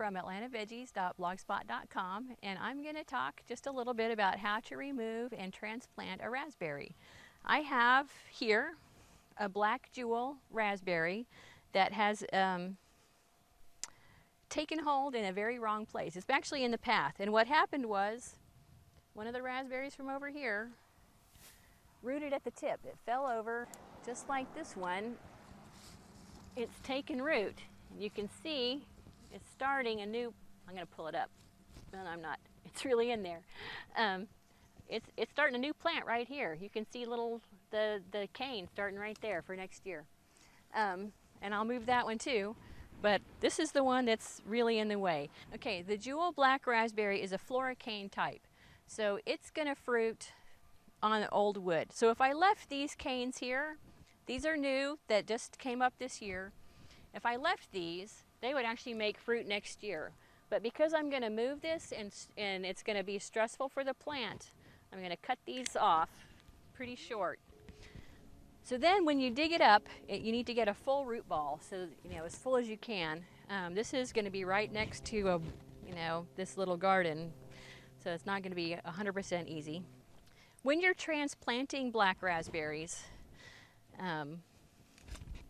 from atlantaveggies.blogspot.com, and I'm going to talk just a little bit about how to remove and transplant a raspberry. I have here a black jewel raspberry that has taken hold in a very wrong place. It's actually in the path, and what happened was one of the raspberries from over here rooted at the tip. It fell over just like this one. It's taken root. You can see it's starting a new, I'm going to pull it up. No, I'm not. It's really in there. It's starting a new plant right here. You can see the cane starting right there for next year. And I'll move that one too. But this is the one that's really in the way. Okay, the jewel black raspberry is a floricane type. So it's going to fruit on old wood. So if I left these canes here, these are new that just came up this year. If I left these, they would actually make fruit next year. But because I'm going to move this and it's going to be stressful for the plant, I'm going to cut these off pretty short. So then when you dig it up, you need to get a full root ball, so as full as you can. This is going to be right next to this little garden, so it's not going to be 100% easy. When you're transplanting black raspberries,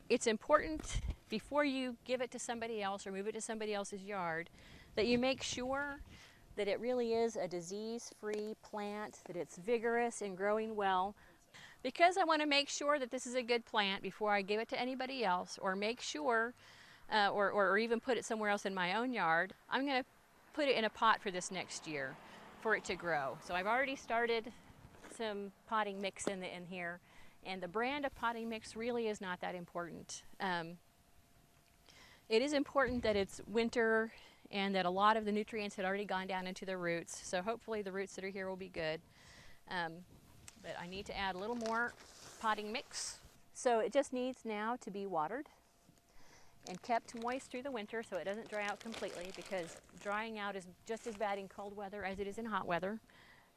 it's important before you give it to somebody else or move it to somebody else's yard that you make sure that it really is a disease-free plant, that it's vigorous and growing well. Because I want to make sure that this is a good plant before I give it to anybody else, or make sure, or even put it somewhere else in my own yard, I'm going to put it in a pot for this next year for it to grow. So I've already started some potting mix in here, and the brand of potting mix really is not that important. It is important that it's winter and that a lot of the nutrients had already gone down into the roots, so hopefully the roots that are here will be good. But I need to add a little more potting mix. So it just needs now to be watered and kept moist through the winter so it doesn't dry out completely, because drying out is just as bad in cold weather as it is in hot weather.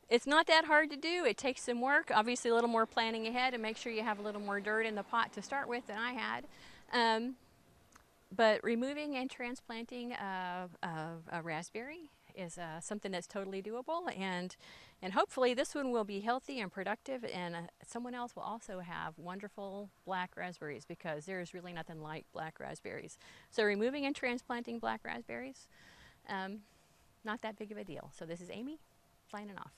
It's not that hard to do. It takes some work, obviously a little more planning ahead, and make sure you have a little more dirt in the pot to start with than I had. But removing and transplanting a raspberry is something that's totally doable, and hopefully this one will be healthy and productive, and someone else will also have wonderful black raspberries, because there's really nothing like black raspberries. So removing and transplanting black raspberries, not that big of a deal. So this is Amy signing off.